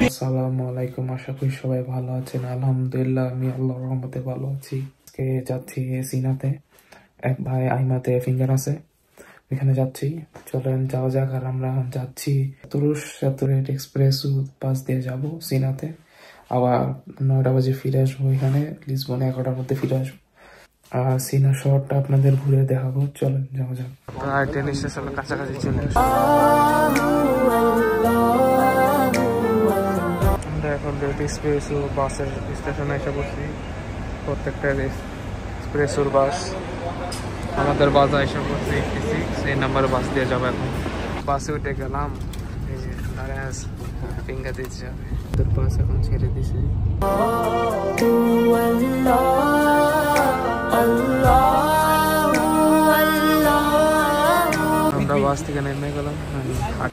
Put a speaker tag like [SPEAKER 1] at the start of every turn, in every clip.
[SPEAKER 1] আসসালামু আলাইকুম, আশা করি সবাই ভালো আছেন। আলহামদুলিল্লাহ আমি আল্লাহর রহমতে ভালো আছি। আজকে যাচ্ছি সিনাতে, এক ভাই আইমাতে ফিঙ্গার আছে, ওইখানে যাচ্ছি। চলেন যাওয়া যাক। আর আমরা যাচ্ছি তুরুষ সাতুরেট এক্সপ্রেস বাস দিয়ে যাব সিনাতে। আবার 9টা বাজে ফিরে আসবো এখানে, লিসবনে 11টার মধ্যে ফিরে আসবো। আর সিনা শহরটা আপনাদের ঘুরে দেখাবো। চলেন যাওয়া যাক। প্রায় ট্রেন স্টেশনের কাছাকাছি চলে আসবো। আমরা এখন এক্সপ্রেস বাসের স্টেশনে এসে পড়ছি। প্রত্যেকটা এক্সপ্রেসোর বাস আমাদের বাসে এসে পড়ছি। 86 এই নাম্বারে বাস দিয়ে যাবো। এখন বাসে উঠে গেলাম, এই যে নারায়ণ ফিঙ্গার দিতে যাবে। তোর বাস এখন ছেড়ে দিছে। আমরা বাস থেকে নেমে গেলাম।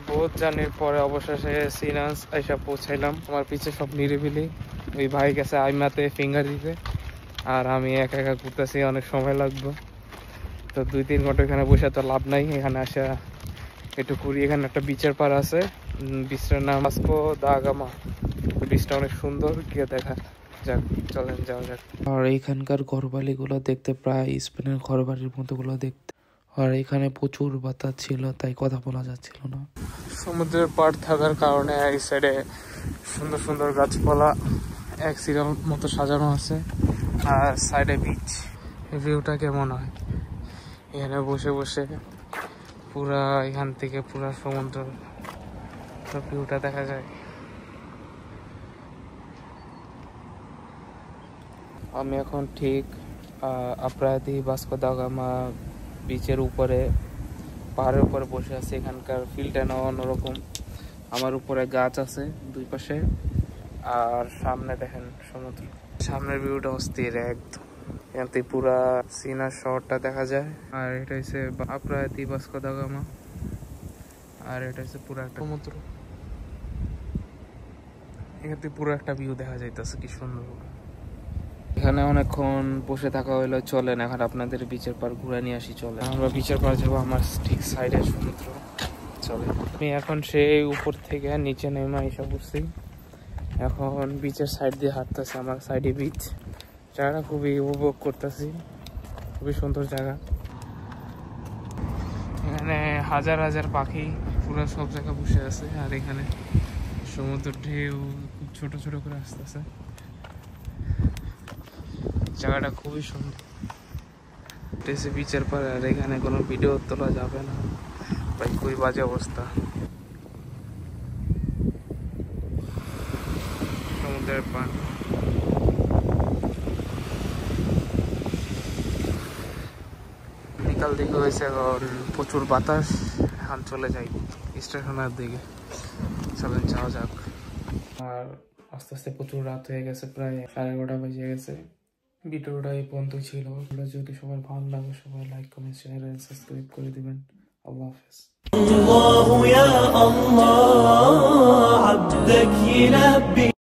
[SPEAKER 1] বহুত জার্নির পরে অবশেষে সিনাস এসে পৌঁছাইলাম। আমার পিছে সব নিরিবিলি। ওই ভাই গেছে আইমাতে ফিঙ্গার দিতে, আর আমি একা একা ঘুরতেছি, অনেক সময় লাগবে। তো 2-3 ঘন্টা এখানে বসে তো লাভ নাই। এখানে আসা একটু ঘুরি। এখানে একটা বিচের পার আছে, বিচটার নাম ভাস্কো দা গামা। বিচটা অনেক সুন্দর, গিয়ে দেখা যাক। চলেন যাওয়া যাক। আর এইখানকার ঘরবাড়ি গুলো দেখতে প্রায় স্পেনের ঘরবাড়ির মতো গুলো দেখতে। আর এখানে প্রচুর বাতাস ছিল, তাই কথা বলা যাচ্ছিল না। সমুদ্রের পাড় থাকার কারণে এই সাইডে সুন্দর সুন্দর গাছপালা এক সিরিয়াল মতো সাজানো আছে, আর সাইডে বিচ। ভিউটা কেমন হয় এখানে বসে বসে, পুরা এখান থেকে পুরা সমুদ্র ভিউটা দেখা যায়। আমি এখন ঠিক আপ্রায়াদি ভাস্কো দা গামা বিচের উপরে, পাহাড়ের উপরে বসে আছি। এখানকার ফিলটা না অন্যরকম। আমার উপরে গাছ আছে দুই পাশে, আর সামনে দেখেন সমুদ্র। সামনের ভিউটা অস্থির একদম। এখান থেকে পুরা সিনা শহরটা দেখা যায়। আর এটা হচ্ছে আপ্রায়াদি ভাস্কো দা গামা, আর এটা হচ্ছে পুরা একটা সমুদ্র। এখান থেকে পুরো একটা ভিউ দেখা যাইতেছে, কি সুন্দর। এখানে অনেকক্ষণ বসে থাকা হইলো। চলেন এখন আপনাদের বিচের পার ঘুরে নিয়ে আসি। চলে আমরা বিচের পার যাবো, আমার ঠিক সাইডে সমুদ্র। চলে আমি এখন সেই উপর থেকে নিচে নেমে এসে পড়ছি। এখন বিচের সাইড দিয়ে হাঁটতেছি, আমার সাইডে বিচ। জায়গাটা খুবই উপভোগ করতেছি, খুবই সুন্দর জায়গা। এখানে হাজার হাজার পাখি পুরো সব জায়গায় বসে আছে। আর এখানে সমুদ্রের ঢেউ খুব ছোট ছোট করে আসতেছে। জায়গাটা খুবই সুন্দর। বিচের পরে আর এখানে কোনো ভিডিও তোলা যাবে না, ভাই খুবই বাজে অবস্থা। সমুদ্রের পানি বিকাল দিকে হয়েছে, এখন প্রচুর বাতাস। এখন চলে যাই স্টেশনের দিকে। চলেন যাওয়া যাক। আর আস্তে আস্তে প্রচুর রাত হয়ে গেছে, প্রায় 11:30 বেজে গেছে। ভিডিওটা এই পর্যন্ত ছিল। যদি সবার ভালো লাগে সবাই like comment share and subscribe করে দিবেন। আল্লাহ হাফেজ।